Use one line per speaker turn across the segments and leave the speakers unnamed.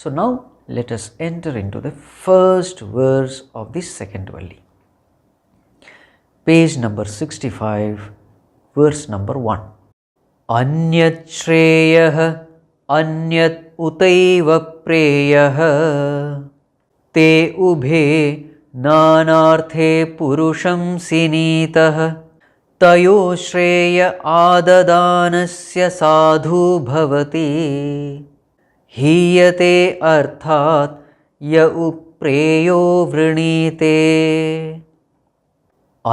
So now let us enter into the first verse of the second valli. Page number 65, verse number 1. Anyacchreyo'nyadutaiva preyah te ubhe nānārthe puruṣaṃ sinītaḥ tayoḥ śreya ādadānasya sādhu bhavati hīyate'rthādya preyo vṛṇīte.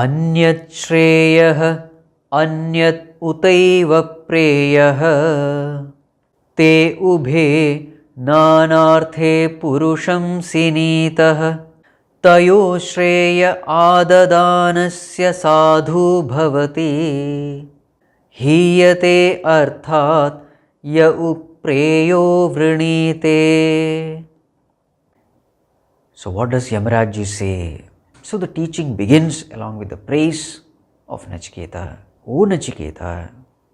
anyacchreyo'nyadutaiva preyah te ubhe nānārthe puruṣaṃ sinītaḥ tayoḥ śreya ādadānasya sādhu bhavati hīyate'rthādya preyo vṛṇīte. So what does Yamaraj say? So the teaching begins along with the praise of Nachiketa. O Nachiketa,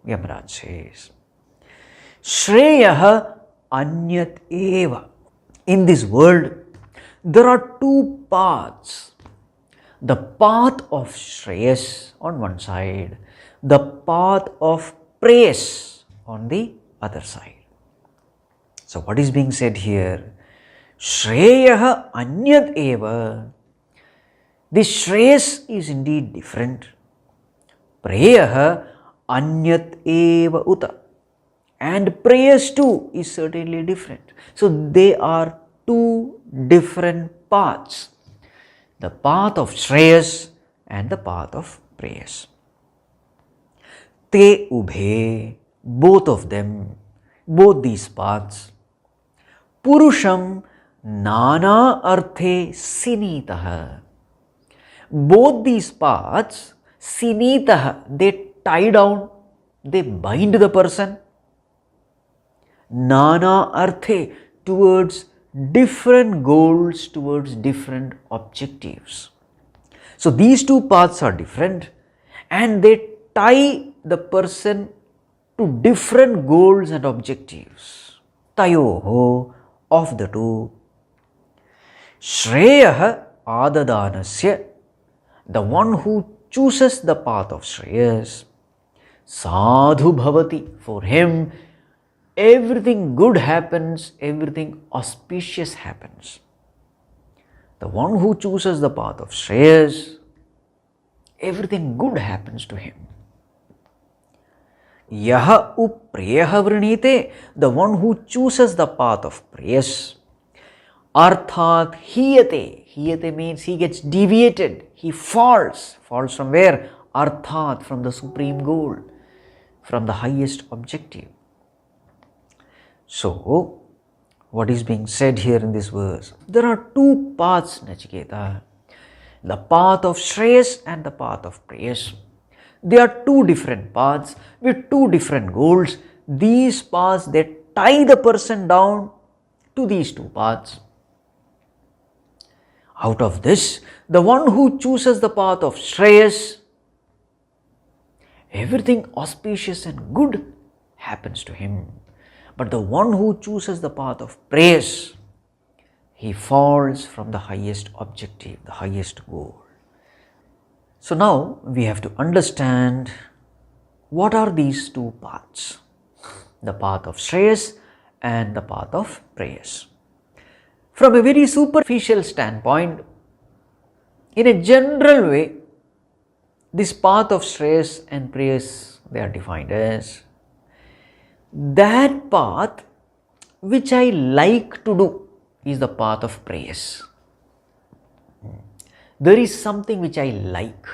Yamaraj says, Sreya anyat eva. In this world, there are two paths. The path of śreyas on one side, the path of preyas on the other side. So what is being said here? Sreya anyat eva. This śreyas is indeed different. Preya anyat eva uta. And preyas too is certainly different. So they are two different paths. The path of śreyas and the path of preyas. Te ubhe, both of them, both these paths. Puruṣaṃ nānārthe sinītaḥ. Both these paths, sinītaḥ, they tie down, they bind the person. Nānārthe, towards different goals, towards different objectives. So these two paths are different and they tie the person to different goals and objectives. Tayoḥ, of the two. Śreya ādadānasya, the one who chooses the path of śreyas. Sādhu bhavati, for him everything good happens, everything auspicious happens. The one who chooses the path of śreyas, everything good happens to him. Yaha ubhe vṛṇīte, the one who chooses the path of preyas. Arthat hīyate, hīyate means he gets deviated, he falls. Falls from where? Arthat, from the supreme goal, from the highest objective. So, what is being said here in this verse? There are two paths, Nachiketa. The path of śreyas and the path of preyas. They are two different paths with two different goals. These paths, they tie the person down to these two paths. Out of this, the one who chooses the path of śreyas, everything auspicious and good happens to him. But the one who chooses the path of preyas, he falls from the highest objective, the highest goal. So now we have to understand what are these two paths, the path of śreyas and the path of preyas. From a very superficial standpoint, in a general way, this path of śreyas and preyas, they are defined as that path which I like to do is the path of preyas. There is something which I like.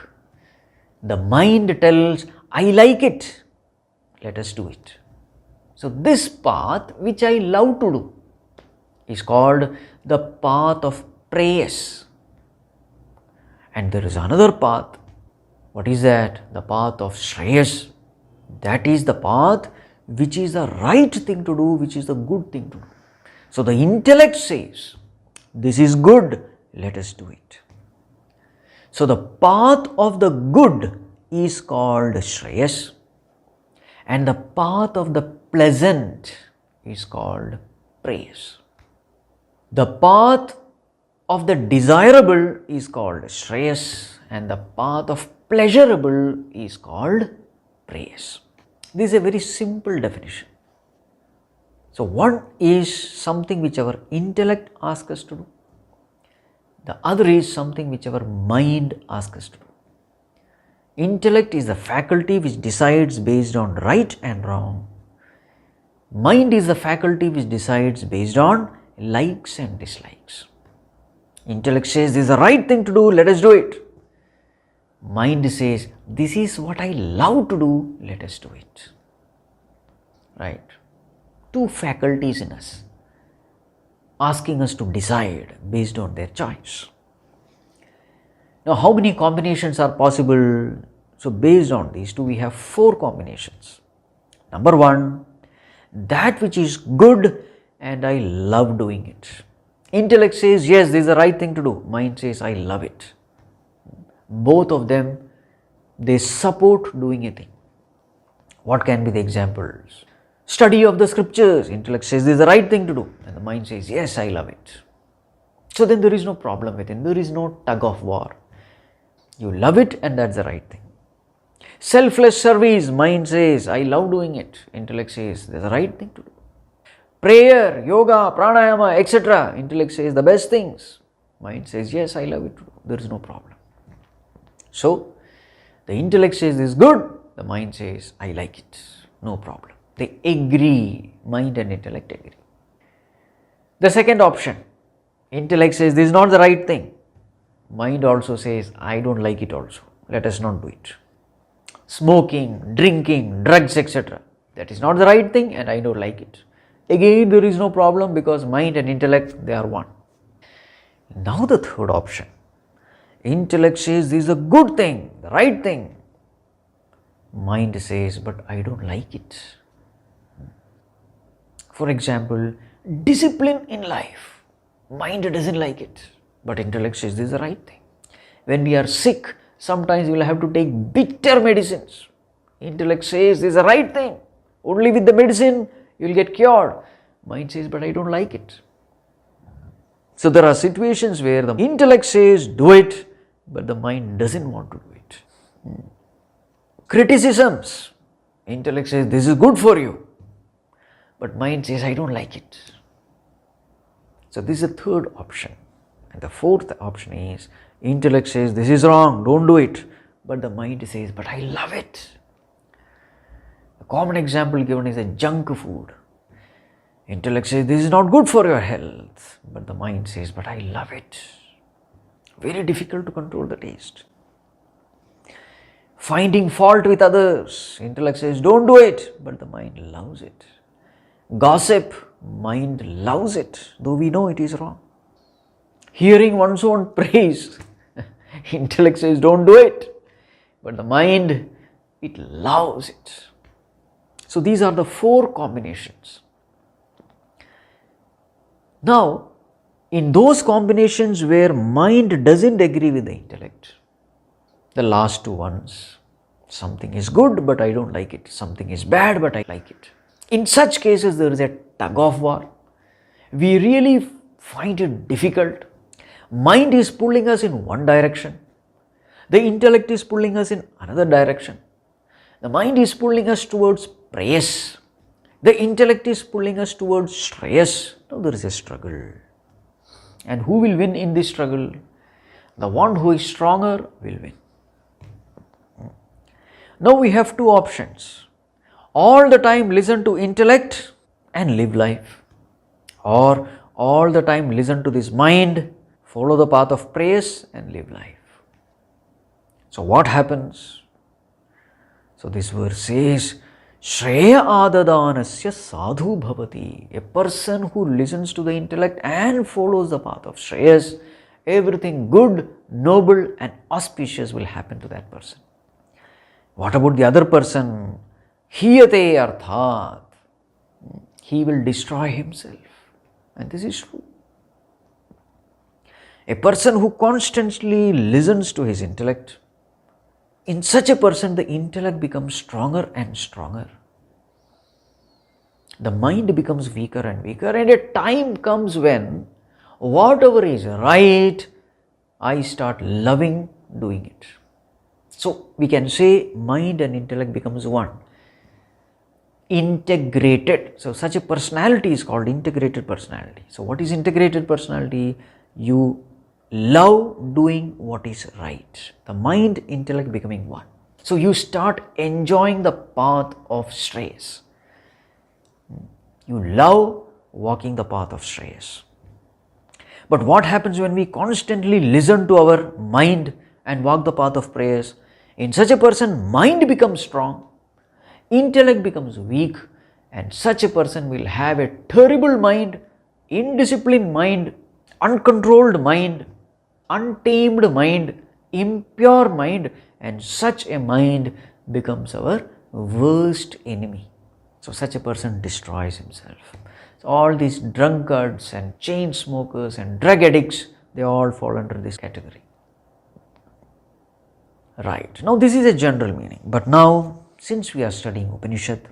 The mind tells, I like it. Let us do it. So this path which I love to do is called the path of preyas. And there is another path. What is that? The path of śreyas. That is the path which is the right thing to do, which is the good thing to do. So the intellect says, this is good, let us do it. So the path of the good is called śreyas, and the path of the pleasant is called preyas. The path of the desirable is called śreyas and the path of pleasurable is called preyas. This is a very simple definition. So one is something which our intellect asks us to do. The other is something which our mind asks us to do. Intellect is the faculty which decides based on right and wrong. Mind is the faculty which decides based on likes and dislikes. Intellect says this is the right thing to do, let us do it. Mind says this is what I love to do, let us do it. Right? Two faculties in us asking us to decide based on their choice. Now, how many combinations are possible? So, based on these two, we have 4 combinations. Number 1, that which is good and I love doing it. Intellect says, yes, this is the right thing to do. Mind says, I love it. Both of them, they support doing a thing. What can be the examples? Study of the scriptures. Intellect says, this is the right thing to do. And the mind says, yes, I love it. So then there is no problem with it. There is no tug of war. You love it and that's the right thing. Selfless service. Mind says, I love doing it. Intellect says, that's the right thing to do. Prayer, yoga, pranayama, etc. Intellect says the best things. Mind says, yes, I love it. There is no problem. So, the intellect says this is good. The mind says, I like it. No problem. They agree. Mind and intellect agree. The second option. Intellect says this is not the right thing. Mind also says, I don't like it also. Let us not do it. Smoking, drinking, drugs, etc. That is not the right thing and I don't like it. Again, there is no problem because mind and intellect, they are one. Now the third option. Intellect says this is a good thing, the right thing. Mind says, but I don't like it. For example, discipline in life. Mind doesn't like it, but intellect says this is the right thing. When we are sick, sometimes we will have to take bitter medicines. Intellect says this is the right thing. Only with the medicine you will get cured. Mind says, but I don't like it. So there are situations where the intellect says do it, but the mind doesn't want to do it. Criticisms. Intellect says this is good for you, but mind says I don't like it. So this is the third option. And the fourth option is intellect says this is wrong, don't do it, but the mind says but I love it. A common example given is a junk food. Intellect says this is not good for your health, but the mind says but I love it. Very difficult to control the taste. Finding fault with others. Intellect says don't do it, but the mind loves it. Gossip. Mind loves it, though we know it is wrong. Hearing one's own praise. Intellect says don't do it, but the mind, it loves it. So these are the 4 combinations. Now, in those combinations where mind doesn't agree with the intellect, the last 2 ones, something is good but I don't like it, something is bad but I like it. In such cases, there is a tug of war. We really find it difficult. Mind is pulling us in one direction. The intellect is pulling us in another direction. The mind is pulling us towards preyas. The intellect is pulling us towards śreyas. Now there is a struggle. And who will win in this struggle? The one who is stronger will win. Now we have 2 options. All the time listen to intellect and live life, or all the time listen to this mind, follow the path of preyas and live life. So what happens? So this verse says, śreya ādadānasya sādhu bhavati. A person who listens to the intellect and follows the path of śreyas, everything good, noble and auspicious will happen to that person. What about the other person? hīyate'rthādya. He will destroy himself. And this is true. A person who constantly listens to his intellect, in such a person the intellect becomes stronger and stronger. The mind becomes weaker and weaker, and a time comes when whatever is right, I start loving doing it. So we can say mind and intellect becomes one. Integrated. So such a personality is called integrated personality. So what is integrated personality? You love doing what is right. The mind, intellect becoming one. So you start enjoying the path of śreyas. You love walking the path of śreyas. But what happens when we constantly listen to our mind and walk the path of preyas? In such a person, mind becomes strong, intellect becomes weak, and such a person will have a terrible mind, indisciplined mind, uncontrolled mind, untamed mind, impure mind, and such a mind becomes our worst enemy. So such a person destroys himself. So all these drunkards and chain smokers and drug addicts, they all fall under this category. Right. Now this is a general meaning, but now since we are studying Upanishad,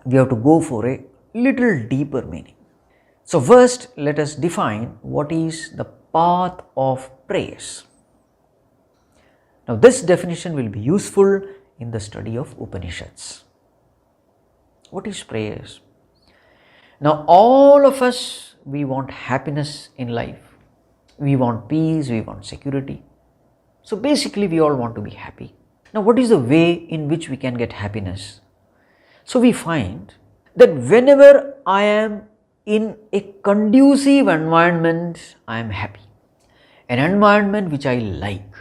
we have to go for a little deeper meaning. So first let us define what is the path of preyas. Now this definition will be useful in the study of Upanishads. What is preyas? Now all of us, we want happiness in life. We want peace, we want security. So basically we all want to be happy. Now what is the way in which we can get happiness? So we find that whenever I am in a conducive environment, I am happy. An environment which I like.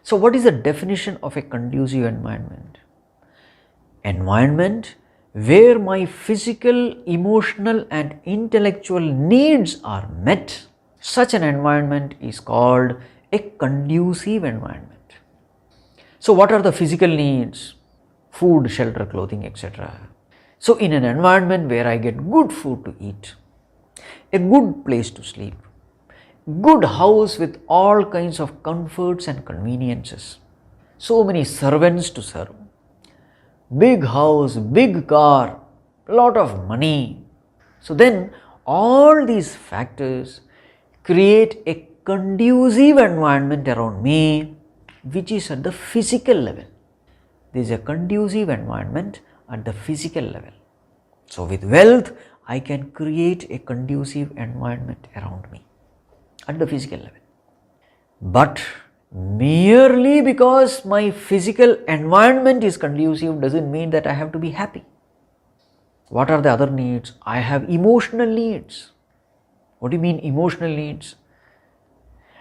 So what is the definition of a conducive environment? Environment where my physical, emotional and intellectual needs are met. Such an environment is called a conducive environment. So what are the physical needs? Food, shelter, clothing, etc. So in an environment where I get good food to eat, a good place to sleep, good house with all kinds of comforts and conveniences, so many servants to serve, big house, big car, lot of money. So then all these factors create a conducive environment around me, which is at the physical level. There is a conducive environment at the physical level. So with wealth, I can create a conducive environment around me at the physical level. But merely because my physical environment is conducive doesn't mean that I have to be happy. What are the other needs? I have emotional needs. What do you mean emotional needs?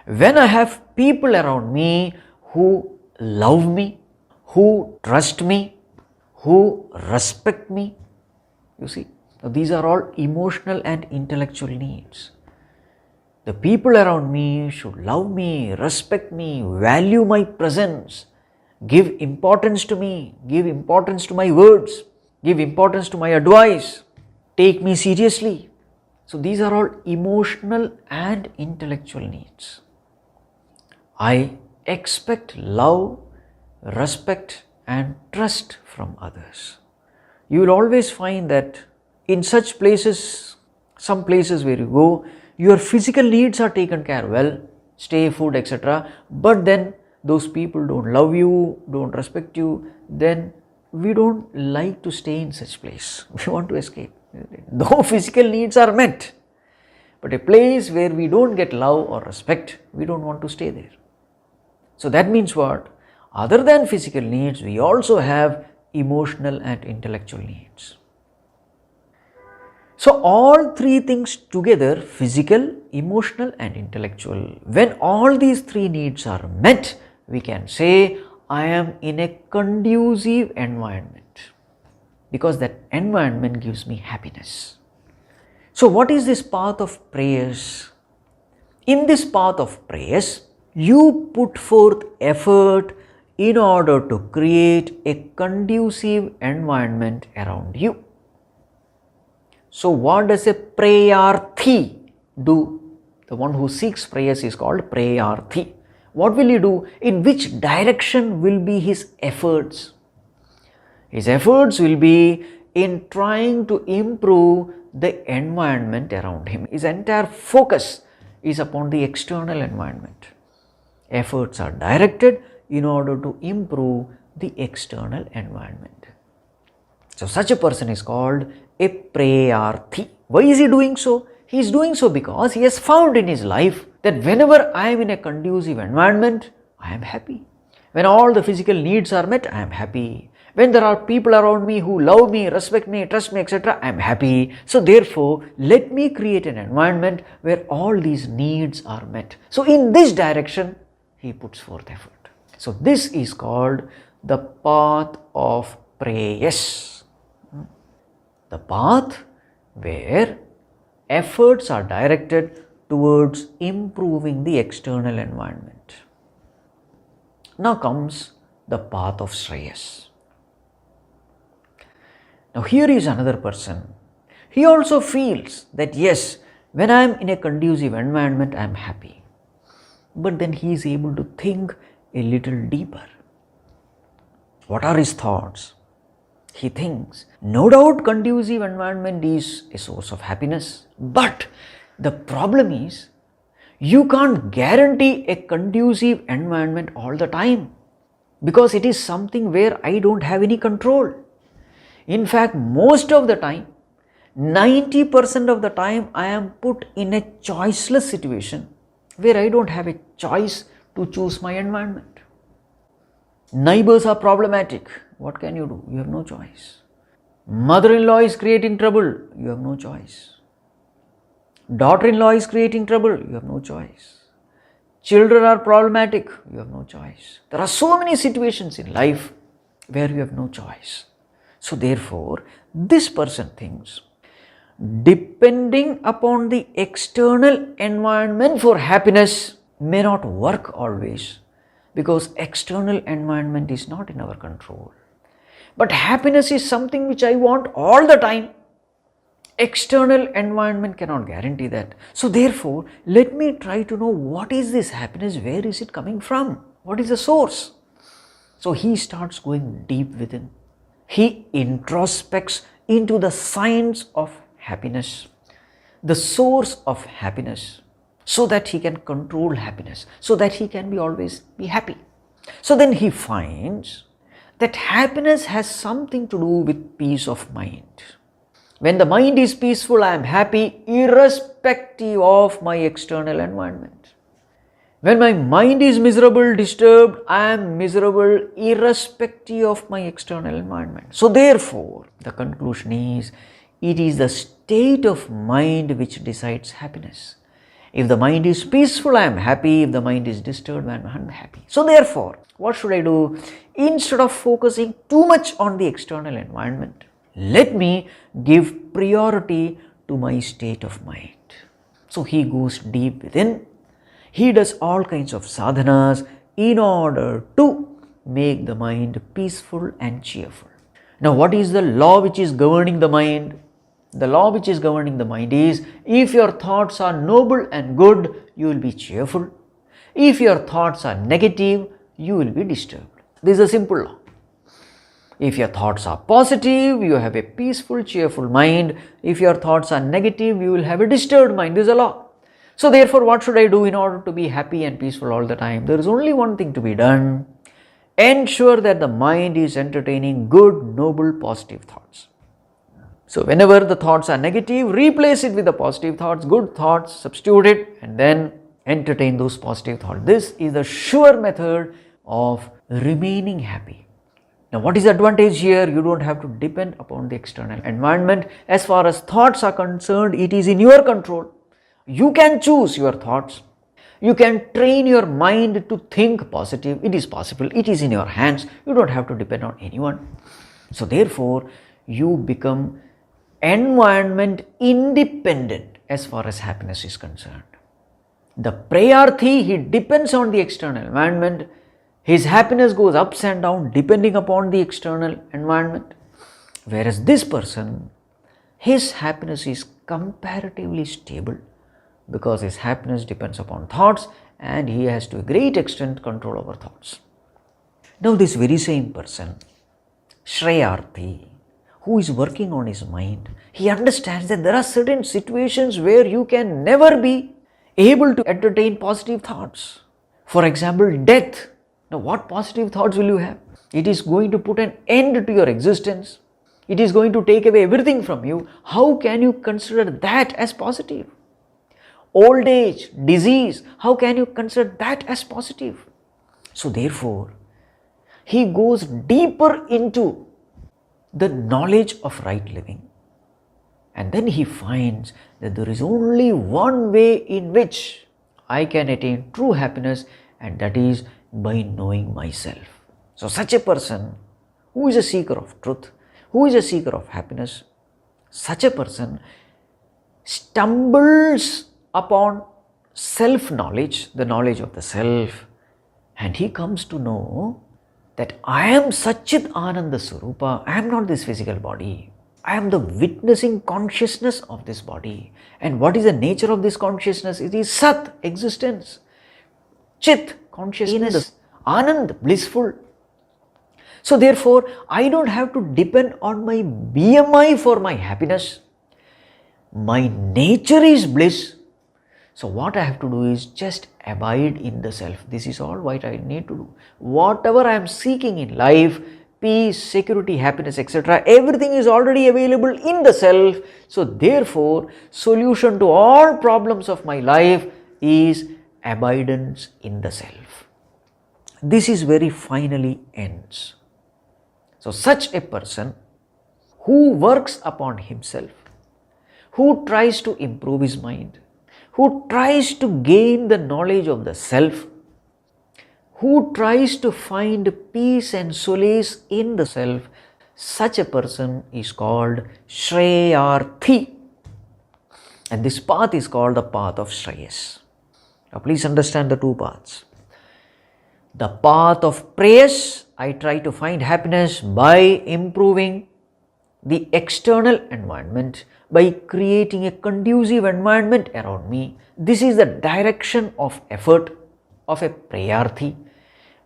When I have people around me who love me, who trust me, who respect me, you see, now these are all emotional and intellectual needs. The people around me should love me, respect me, value my presence, give importance to me, give importance to my words, give importance to my advice, take me seriously. So these are all emotional and intellectual needs. I expect love, respect and trust from others. You will always find that in such places, some places where you go, your physical needs are taken care well, stay, food, etc. But then those people don't love you, don't respect you, then we don't like to stay in such place. We want to escape. Though physical needs are met, but a place where we don't get love or respect, we don't want to stay there. So that means what? Other than physical needs, we also have emotional and intellectual needs. So all three things together, physical, emotional and intellectual, when all these three needs are met, we can say I am in a conducive environment, because that environment gives me happiness. So what is this path of preyas? In this path of preyas, you put forth effort in order to create a conducive environment around you. So what does a preyarthi do? The one who seeks preyas is called preyarthi. What will he do? In which direction will be his efforts? His efforts will be in trying to improve the environment around him. His entire focus is upon the external environment. Efforts are directed in order to improve the external environment. So such a person is called a preyarthi. Why is he doing so? He is doing so because he has found in his life that whenever I am in a conducive environment, I am happy. When all the physical needs are met, I am happy. When there are people around me who love me, respect me, trust me, etc., I am happy. So therefore, let me create an environment where all these needs are met. So in this direction, he puts forth effort. So this is called the path of preyas. The path where efforts are directed towards improving the external environment. Now comes the path of śreyas. Now here is another person. He also feels that yes, when I am in a conducive environment, I am happy. But then he is able to think a little deeper. What are his thoughts? He thinks, no doubt conducive environment is a source of happiness. But the problem is, you can't guarantee a conducive environment all the time. Because it is something where I don't have any control. In fact, most of the time, 90% of the time, I am put in a choiceless situation where I don't have a choice to choose my environment. Neighbors are problematic. What can you do? You have no choice. Mother-in-law is creating trouble. You have no choice. Daughter-in-law is creating trouble. You have no choice. Children are problematic. You have no choice. There are so many situations in life where you have no choice. So therefore, this person thinks, depending upon the external environment for happiness may not work always, because external environment is not in our control. But happiness is something which I want all the time. External environment cannot guarantee that. So therefore, let me try to know what is this happiness, where is it coming from, what is the source. So he starts going deep within. He introspects into the science of happiness, the source of happiness, so that he can control happiness, so that he can always be happy. So then he finds that happiness has something to do with peace of mind. When the mind is peaceful, I am happy irrespective of my external environment. When my mind is miserable, disturbed, I am miserable irrespective of my external environment. So therefore, the conclusion is, it is the state of mind which decides happiness. If the mind is peaceful, I am happy. If the mind is disturbed, I am unhappy. So therefore, what should I do? Instead of focusing too much on the external environment, let me give priority to my state of mind. So he goes deep within. He does all kinds of sadhanas in order to make the mind peaceful and cheerful. Now, what is the law which is governing the mind? The law which is governing the mind is, if your thoughts are noble and good, you will be cheerful. If your thoughts are negative, you will be disturbed. This is a simple law. If your thoughts are positive, you have a peaceful, cheerful mind. If your thoughts are negative, you will have a disturbed mind. This is a law. So therefore, what should I do in order to be happy and peaceful all the time? There is only one thing to be done. Ensure that the mind is entertaining good, noble, positive thoughts. So whenever the thoughts are negative, replace it with the positive thoughts, good thoughts, substitute it, and then entertain those positive thoughts. This is the sure method of remaining happy. Now, what is the advantage here? You don't have to depend upon the external environment. As far as thoughts are concerned, it is in your control. You can choose your thoughts. You can train your mind to think positive. It is possible. It is in your hands. You don't have to depend on anyone. So therefore, you become environment independent as far as happiness is concerned. The preyarthi, he depends on the external environment. His happiness goes ups and down depending upon the external environment. Whereas this person, his happiness is comparatively stable, because his happiness depends upon thoughts and he has to a great extent control over thoughts. Now this very same person, shreyarthi, who is working on his mind, he understands that there are certain situations where you can never be able to entertain positive thoughts. For example, death. Now, what positive thoughts will you have? It is going to put an end to your existence. It is going to take away everything from you. How can you consider that as positive? Old age, disease, how can you consider that as positive? So therefore, he goes deeper into the knowledge of right living. And then he finds that there is only one way in which I can attain true happiness, and that is by knowing myself. So such a person who is a seeker of truth, who is a seeker of happiness, such a person stumbles upon self-knowledge, the knowledge of the self, and he comes to know that I am Satchit Ananda Swarupa, I am not this physical body. I am the witnessing consciousness of this body. And what is the nature of this consciousness? It is Sat, existence. Chit, consciousness. Anand, blissful. So therefore, I don't have to depend on my BMI for my happiness. My nature is bliss. So what I have to do is just abide in the self. This is all what I need to do. Whatever I am seeking in life, peace, security, happiness, etc., everything is already available in the self. So therefore, solution to all problems of my life is abidance in the self. This is where he finally ends. So such a person who works upon himself, who tries to improve his mind, who tries to gain the knowledge of the self, who tries to find peace and solace in the self, such a person is called śreyarthi. And this path is called the path of śreyas. Now please understand the two paths. The path of preyas, I try to find happiness by improving the external environment, by creating a conducive environment around me. This is the direction of effort of a preyarthi.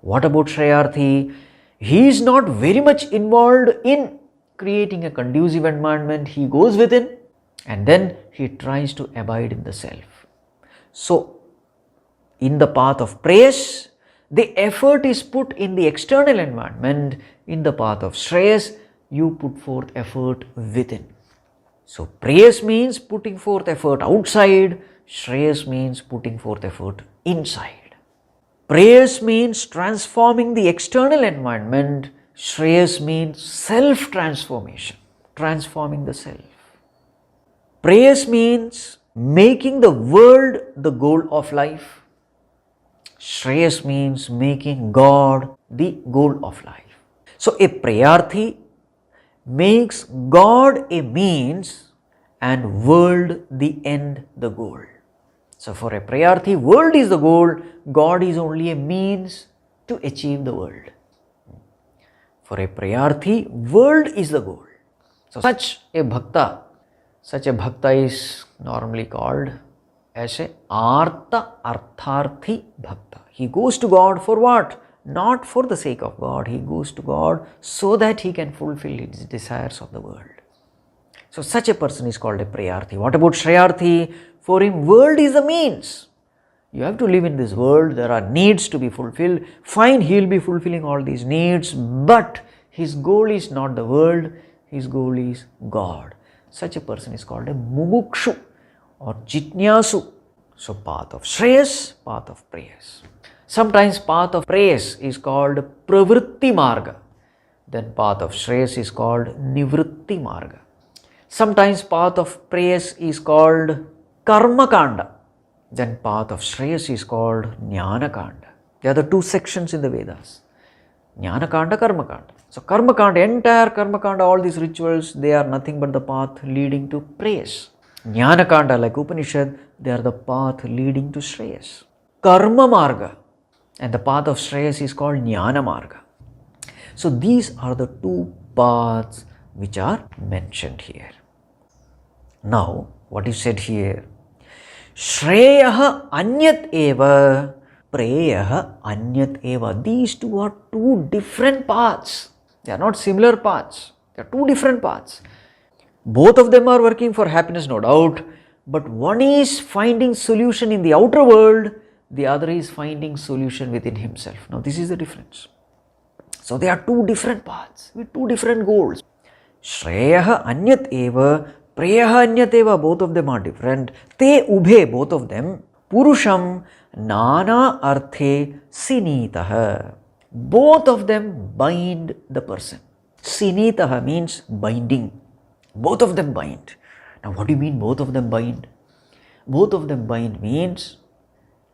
What about śreyarthi? He is not very much involved in creating a conducive environment. He goes within and then he tries to abide in the self. So, in the path of preyas, the effort is put in the external environment. In the path of śreyas, you put forth effort within. So, preyas means putting forth effort outside, śreyas means putting forth effort inside. Preyas means transforming the external environment, śreyas means self-transformation, transforming the self. Preyas means making the world the goal of life. Śreyas means making God the goal of life. So, a preyarthi makes God a means and world the end, the goal. So for a preyarthi, world is the goal, God is only a means to achieve the world. For a preyarthi, world is the goal. So such a bhakta is normally called as a ādadānasya bhakta. He goes to God for what? Not for the sake of God. He goes to God so that he can fulfill his desires of the world. So such a person is called a preyarthi. What about śreyarthi? For him, world is the means. You have to live in this world. There are needs to be fulfilled. Fine, he will be fulfilling all these needs, but his goal is not the world. His goal is God. Such a person is called a mumukshu or jitnyasu. So path of śreyas, path of preyas. Sometimes path of preyas is called pravritti marga. Then path of śreyas is called nivritti marga. Sometimes path of preyas is called karma kanda. Then path of śreyas is called jnana kanda. There are the two sections in the Vedas. Jnana kanda, karma kanda. So karma kanda, entire karma kanda, all these rituals, they are nothing but the path leading to preyas. Jnana kanda, like Upanishad, they are the path leading to śreyas. Karma marga. And the path of śreyas is called jnana marga. So these are the two paths which are mentioned here. Now, what is said here? Sreya anyacchreyo'nyadutaiva, preya anyacchreyo'nyadutaiva. These two are two different paths. They are not similar paths. They are two different paths. Both of them are working for happiness, no doubt. But one is finding solution in the outer world, the other is finding solution within himself. Now this is the difference. So there are two different paths with two different goals. Śreya anyacchreyo'nyadutaiva, Preya anyacchreyo'nyadutaiva, both of them are different. Te ubhe, both of them. Puruṣaṃ nānārthe sinītaḥ. Both of them bind the person. Sinītaḥ means binding. Both of them bind. Now what do you mean both of them bind? Both of them bind means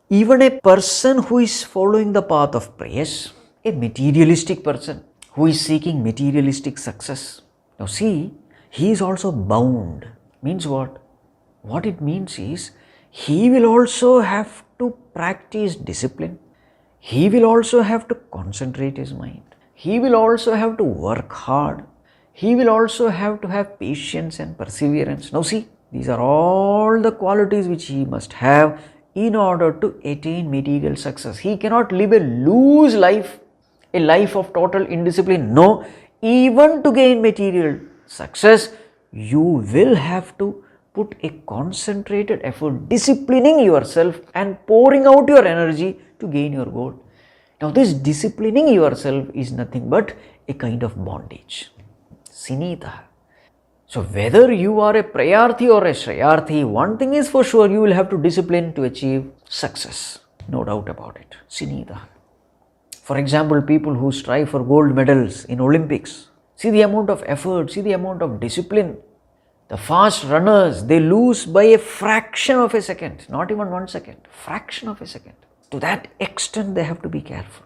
even a person who is following the path of preyas, a materialistic person who is seeking materialistic success. Now see, he is also bound. Means what? What it means is, he will also have to practice discipline. He will also have to concentrate his mind. He will also have to work hard. He will also have to have patience and perseverance. Now see, these are all the qualities which he must have in order to attain material success. He cannot live a loose life, a life of total indiscipline. No, even to gain material success, you will have to put a concentrated effort, disciplining yourself and pouring out your energy to gain your goal. Now this disciplining yourself is nothing but a kind of bondage. Sinītaḥ. So whether you are a prayarthi or a śreyarthi, one thing is for sure, you will have to discipline to achieve success. No doubt about it. Sinītaḥ. For example, people who strive for gold medals in Olympics, see the amount of effort, see the amount of discipline. The fast runners, they lose by a fraction of a second, not even 1 second, fraction of a second. To that extent, they have to be careful.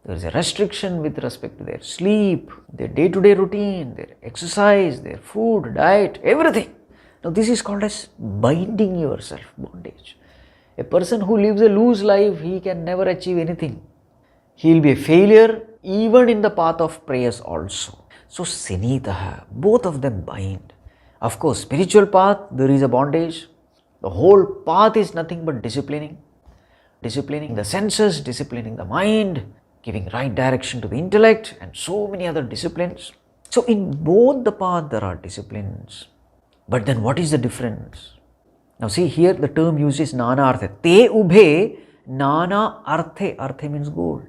There is a restriction with respect to their sleep, their day-to-day routine, their exercise, their food, diet, everything. Now this is called as binding yourself, bondage. A person who lives a loose life, he can never achieve anything. He will be a failure even in the path of prayers also. So sinītaḥ, both of them bind. Of course, spiritual path, there is a bondage. The whole path is nothing but disciplining. Disciplining the senses, disciplining the mind, giving right direction to the intellect, and so many other disciplines. So in both the path there are disciplines. But then what is the difference? Now see, here the term used is nānārthe. Te ubhe nānārthe. Arthe means goal.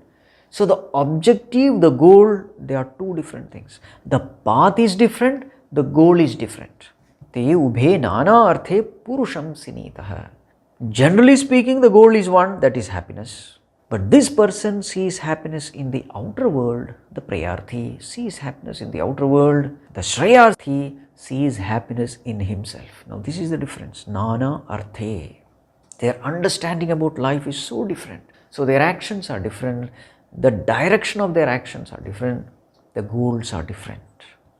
So the objective, the goal, they are two different things. The path is different, the goal is different. Te ubhe nānārthe puruṣaṃ sinītaḥ. Generally speaking, the goal is one, that is happiness. But this person sees happiness in the outer world. The prayarthi sees happiness in the outer world. The śreyarthi sees happiness in himself. Now this is the difference. Nānārthe. Their understanding about life is so different. So their actions are different. The direction of their actions are different. The goals are different.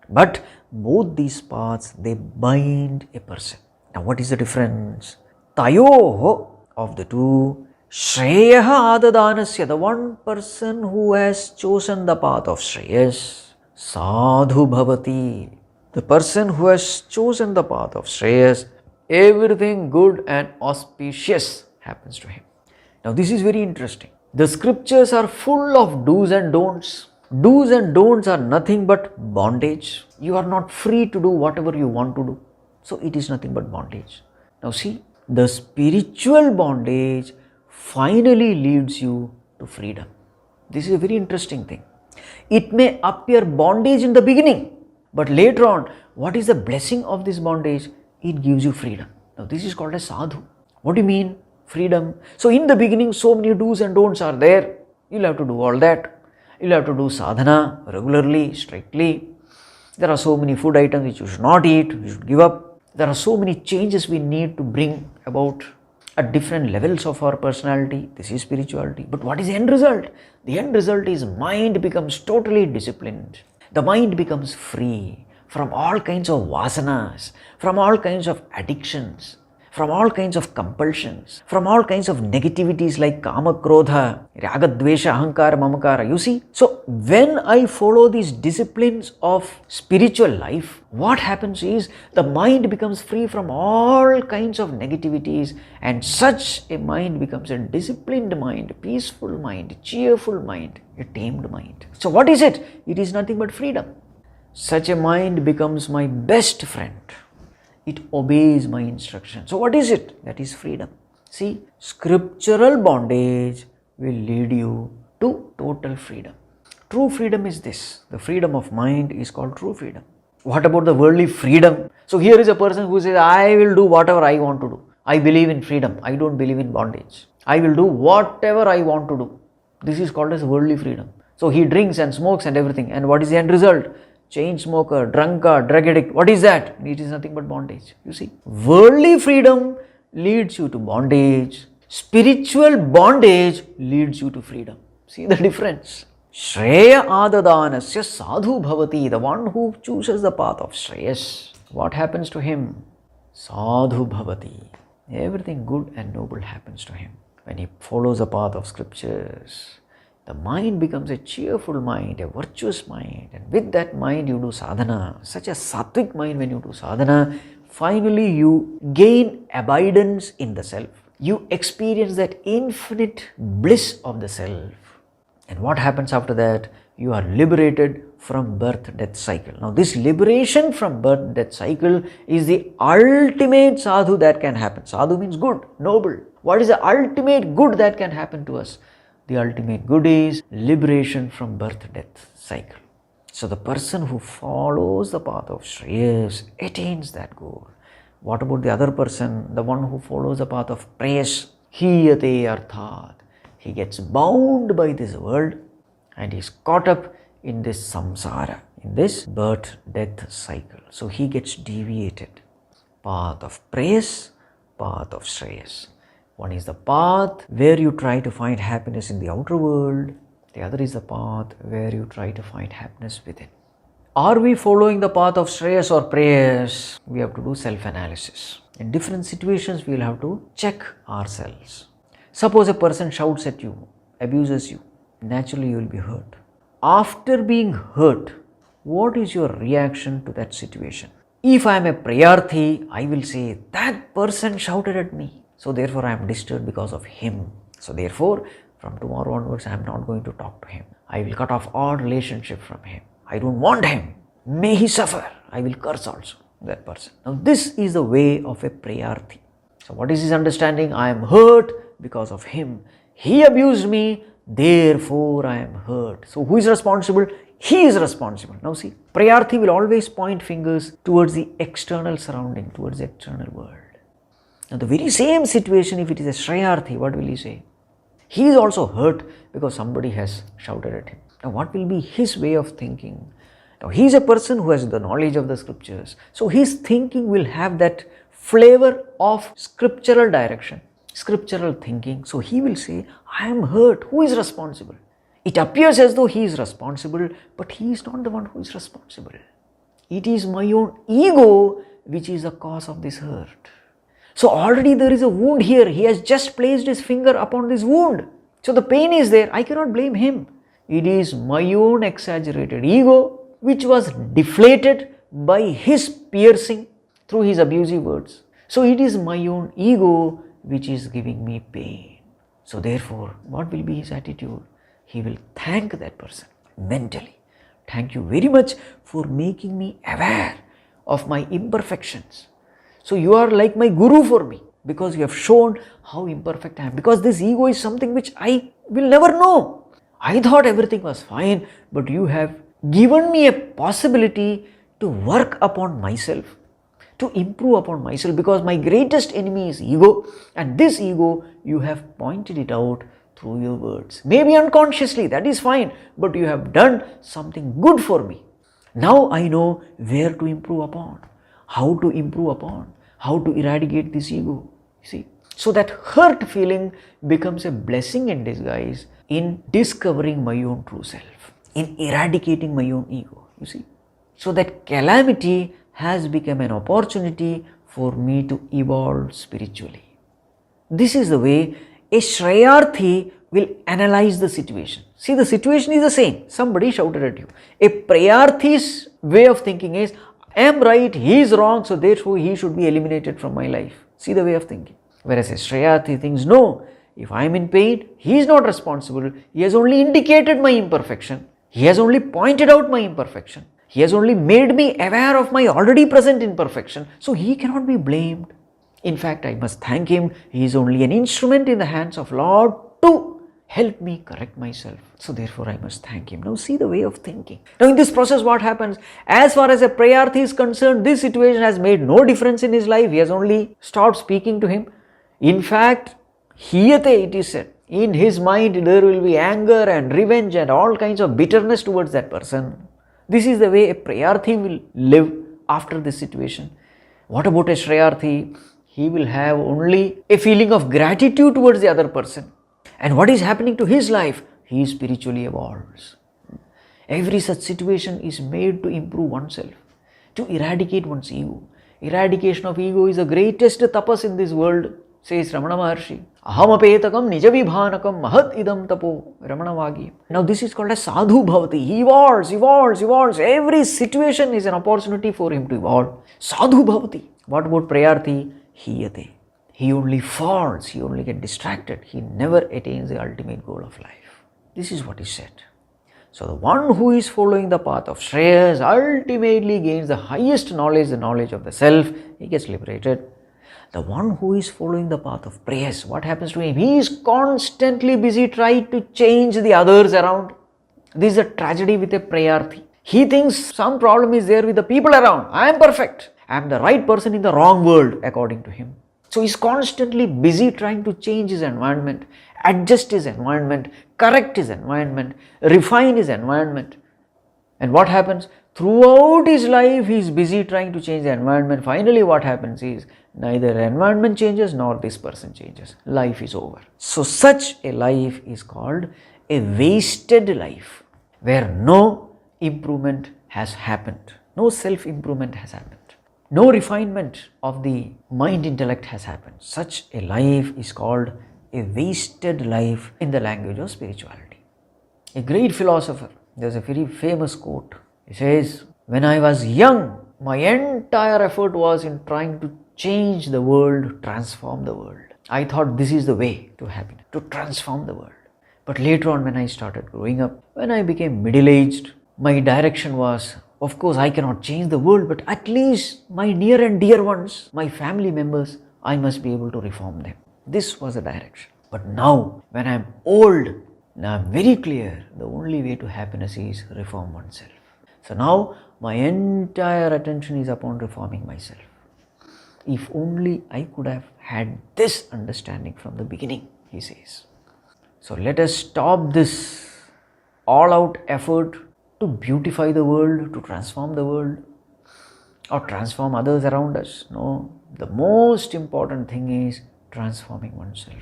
But both these paths, they bind a person. Now what is the difference? Tayoḥ of the two. Sreya ādadānasya, the one person who has chosen the path of śreyas, sādhu bhavati. The person who has chosen the path of śreyas, everything good and auspicious happens to him. Now this is very interesting. The scriptures are full of do's and don'ts. Do's and don'ts are nothing but bondage. You are not free to do whatever you want to do. So it is nothing but bondage. Now see, the spiritual bondage finally leads you to freedom. This is a very interesting thing. It may appear bondage in the beginning, but later on, what is the blessing of this bondage? It gives you freedom. Now this is called a sadhu. What do you mean? Freedom. So in the beginning, so many do's and don'ts are there. You'll have to do all that. You'll have to do sadhana regularly, strictly. There are so many food items which you should not eat, you should give up. There are so many changes we need to bring about at different levels of our personality. This is spirituality. But what is the end result? The end result is mind becomes totally disciplined. The mind becomes free from all kinds of vasanas, from all kinds of addictions, from all kinds of compulsions, from all kinds of negativities like kama, krodha, raga, dvesha, ahankara, mamakara. You see? So when I follow these disciplines of spiritual life, what happens is the mind becomes free from all kinds of negativities, and such a mind becomes a disciplined mind, peaceful mind, cheerful mind, a tamed mind. So what is it? It is nothing but freedom. Such a mind becomes my best friend. It obeys my instruction. So what is it? That is freedom. See, scriptural bondage will lead you to total freedom. True freedom is this. The freedom of mind is called true freedom. What about the worldly freedom? So here is a person who says, I will do whatever I want to do. I believe in freedom. I don't believe in bondage. I will do whatever I want to do. This is called as worldly freedom. So he drinks and smokes and everything. And what is the end result? Chain smoker, drunkard, drug addict. What is that? It is nothing but bondage. You see, worldly freedom leads you to bondage. Spiritual bondage leads you to freedom. See the difference. Sreya ādadānasya sādhu bhavati. The one who chooses the path of śreyas. What happens to him? Sādhu bhavati. Everything good and noble happens to him. When he follows the path of scriptures, the mind becomes a cheerful mind, a virtuous mind. And with that mind you do sadhana. Such a sattvic mind when you do sadhana. Finally you gain abidance in the self. You experience that infinite bliss of the self. And what happens after that? You are liberated from birth-death cycle. Now this liberation from birth-death cycle is the ultimate sadhu that can happen. Sadhu means good, noble. What is the ultimate good that can happen to us? The ultimate good is liberation from birth-death cycle. So the person who follows the path of śreyas attains that goal. What about the other person, the one who follows the path of preyas? Hīyate'rthādya. He gets bound by this world and is caught up in this samsara, in this birth-death cycle. So he gets deviated. Path of preyas, path of śreyas. One is the path where you try to find happiness in the outer world. The other is the path where you try to find happiness within. Are we following the path of śreyas or preyas? We have to do self-analysis. In different situations, we will have to check ourselves. Suppose a person shouts at you, abuses you. Naturally, you will be hurt. After being hurt, what is your reaction to that situation? If I am a prayarthi, I will say, that person shouted at me. So therefore, I am disturbed because of him. So therefore, from tomorrow onwards, I am not going to talk to him. I will cut off all relationship from him. I don't want him. May he suffer. I will curse also that person. Now this is the way of a prayarthi. So what is his understanding? I am hurt because of him. He abused me, therefore I am hurt. So who is responsible? He is responsible. Now see, prayarthi will always point fingers towards the external surrounding, towards the external world. Now the very same situation, if it is a shreyarthi, what will he say? He is also hurt because somebody has shouted at him. Now what will be his way of thinking? Now he is a person who has the knowledge of the scriptures. So his thinking will have that flavor of scriptural direction, scriptural thinking. So he will say, I am hurt. Who is responsible? It appears as though he is responsible, but he is not the one who is responsible. It is my own ego which is the cause of this hurt. So already there is a wound here. He has just placed his finger upon this wound. So the pain is there. I cannot blame him. It is my own exaggerated ego which was deflated by his piercing through his abusive words. So it is my own ego which is giving me pain. So therefore, what will be his attitude? He will thank that person mentally. Thank you very much for making me aware of my imperfections. So you are like my guru for me because you have shown how imperfect I am. Because this ego is something which I will never know. I thought everything was fine, but you have given me a possibility to work upon myself, to improve upon myself, because my greatest enemy is ego, and this ego you have pointed it out through your words. Maybe unconsciously, that is fine, but you have done something good for me. Now I know where to improve upon, how to improve upon, how to eradicate this ego. See, so that hurt feeling becomes a blessing in disguise in discovering my own true self, in eradicating my own ego. You see, so that calamity has become an opportunity for me to evolve spiritually. This is the way a shreyarthi will analyze the situation. See, the situation is the same. Somebody shouted at you. A prayarthi's way of thinking is, I am right, he is wrong, so therefore he should be eliminated from my life. See the way of thinking. Whereas a shreyarthi thinks, no, if I am in pain, he is not responsible. He has only indicated my imperfection. He has only pointed out my imperfection. He has only made me aware of my already present imperfection, so he cannot be blamed. In fact, I must thank him. He is only an instrument in the hands of Lord to help me correct myself. So therefore I must thank him. Now see the way of thinking. Now in this process what happens? As far as a prayarthi is concerned, this situation has made no difference in his life. He has only stopped speaking to him. In fact, hīyate, it is said, in his mind there will be anger and revenge and all kinds of bitterness towards that person. This is the way a prayarthi will live after this situation. What about a shreyarthi? He will have only a feeling of gratitude towards the other person. And what is happening to his life? He spiritually evolves. Every such situation is made to improve oneself, to eradicate one's ego. Eradication of ego is the greatest tapas in this world, says Ramana Maharshi. Aham apetakam nijavibhanakam mahat idam tapo, Ramana Vagi. Now this is called as sādhu bhavati. He evolves. Every situation is an opportunity for him to evolve. Sādhu bhavati. What about prayarthi? Hīyate. He only falls, he only gets distracted, he never attains the ultimate goal of life. This is what is said. So the one who is following the path of śreyas ultimately gains the highest knowledge, the knowledge of the self, he gets liberated. The one who is following the path of preyas, what happens to him? He is constantly busy trying to change the others around. This is a tragedy with a prayarthi. He thinks some problem is there with the people around. I am perfect. I am the right person in the wrong world according to him. So he is constantly busy trying to change his environment, adjust his environment, correct his environment, refine his environment. And what happens? Throughout his life he is busy trying to change the environment. Finally what happens is neither the environment changes nor this person changes. Life is over. So such a life is called a wasted life, where no improvement has happened, no self-improvement has happened. No refinement of the mind intellect has happened. Such a life is called a wasted life in the language of spirituality. A great philosopher, there's a very famous quote. He says, when I was young, my entire effort was in trying to change the world, transform the world. I thought this is the way to happiness, to transform the world. But later on when I started growing up, when I became middle-aged, my direction was, of course, I cannot change the world, but at least my near and dear ones, my family members, I must be able to reform them. This was the direction. But now, when I am old, now I am very clear, the only way to happiness is reform oneself. So now, my entire attention is upon reforming myself. If only I could have had this understanding from the beginning, he says. So let us stop this all-out effort to beautify the world, to transform the world, or transform others around us. No, the most important thing is transforming oneself.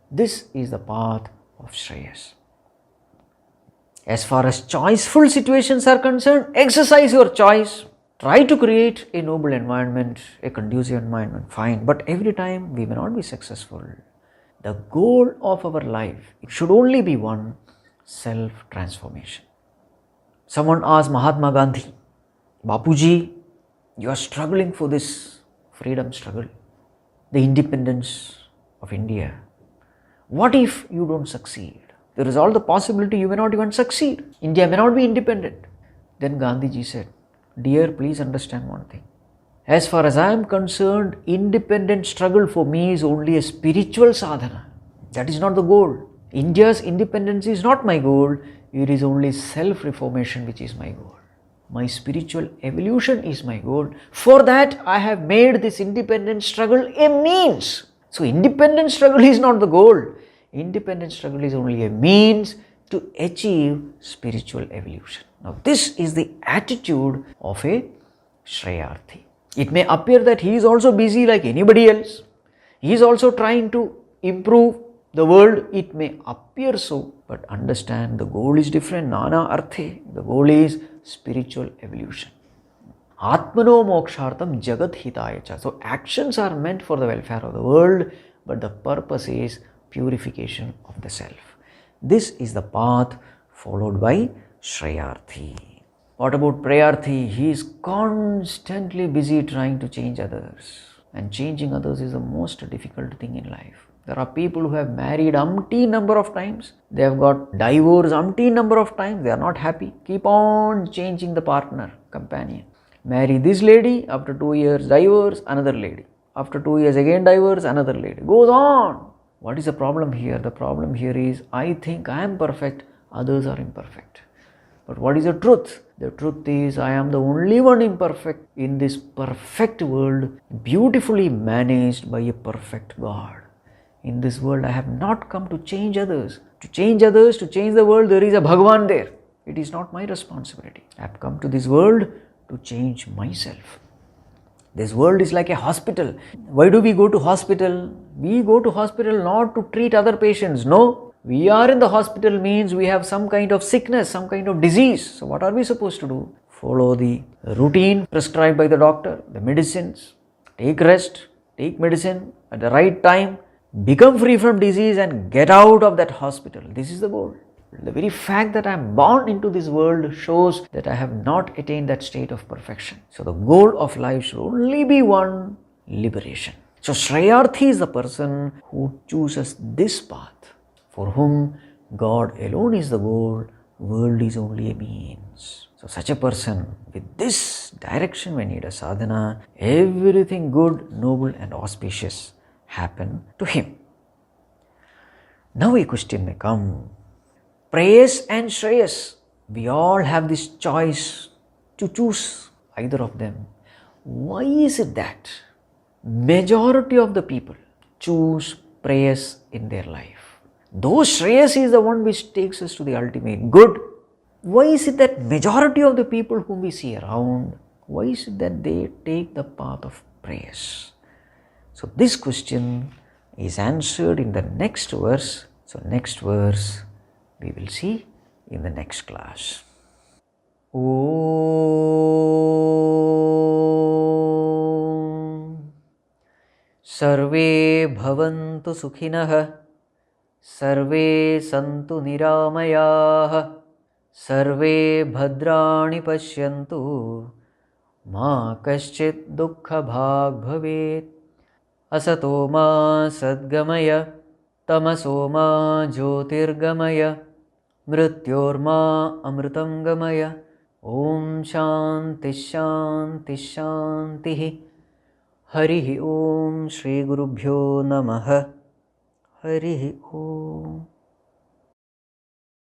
This is the path of śreyas. As far as choiceful situations are concerned, exercise your choice. Try to create a noble environment, a conducive environment, fine. But every time we may not be successful. The goal of our life, it should only be one: self-transformation. Someone asked Mahatma Gandhi, Bapuji, you are struggling for this freedom struggle, the independence of India. What if you don't succeed? There is all the possibility you may not even succeed. India may not be independent. Then Gandhiji said, dear, please understand one thing. As far as I am concerned, independent struggle for me is only a spiritual sadhana. That is not the goal. India's independence is not my goal. It is only self-reformation which is my goal. My spiritual evolution is my goal. For that, I have made this independent struggle a means. So, independent struggle is not the goal. Independent struggle is only a means to achieve spiritual evolution. Now, this is the attitude of a shreyarthi. It may appear that he is also busy like anybody else. He is also trying to improve the world. It may appear so, but understand the goal is different. nānārthe. The goal is spiritual evolution. Atmano mokshartam jagat hītāya. So actions are meant for the welfare of the world, but the purpose is purification of the self. This is the path followed by shreyarthi. What about prayarthi? He is constantly busy trying to change others. And changing others is the most difficult thing in life. There are people who have married umpteen number of times. They have got divorced umpteen number of times. They are not happy. Keep on changing the partner, companion. Marry this lady, after 2 years divorce, another lady. After 2 years again divorce, another lady. Goes on. What is the problem here? The problem here is, I think I am perfect, others are imperfect. But what is the truth? The truth is, I am the only one imperfect in this perfect world, beautifully managed by a perfect God. In this world, I have not come to change others. To change others, to change the world, there is a Bhagavan there. It is not my responsibility. I have come to this world to change myself. This world is like a hospital. Why do we go to hospital? We go to hospital not to treat other patients. No. We are in the hospital means we have some kind of sickness, some kind of disease. So what are we supposed to do? Follow the routine prescribed by the doctor, the medicines. Take rest, take medicine at the right time. Become free from disease and get out of that hospital. This is the goal. The very fact that I am born into this world shows that I have not attained that state of perfection. So the goal of life should only be one: liberation. So Shreyarthi is the person who chooses this path, for whom God alone is the goal, world is only a means. So such a person with this direction, when he does sadhana, everything good, noble and auspicious happen to him. Now a question may come. Preyas and śreyas, we all have this choice to choose either of them. Why is it that majority of the people choose preyas in their life? Though śreyas is the one which takes us to the ultimate good, why is it that majority of the people whom we see around, why is it that they take the path of preyas? So this question is answered in the next verse. So next verse we will see in the next class. Om Sarve bhavantu sukhinah, Sarve santu niramayah, Sarve bhadrani pashyantu, Ma kaschit dukkha bhag bhavet. Asato ma sadgamaya, Tamaso ma jyotirgamaya, Mrityorma amritam gamaya. Om Shanti Shanti Shanti. Harihi Om Shri Gurubhyo Namaha. Harihi Om.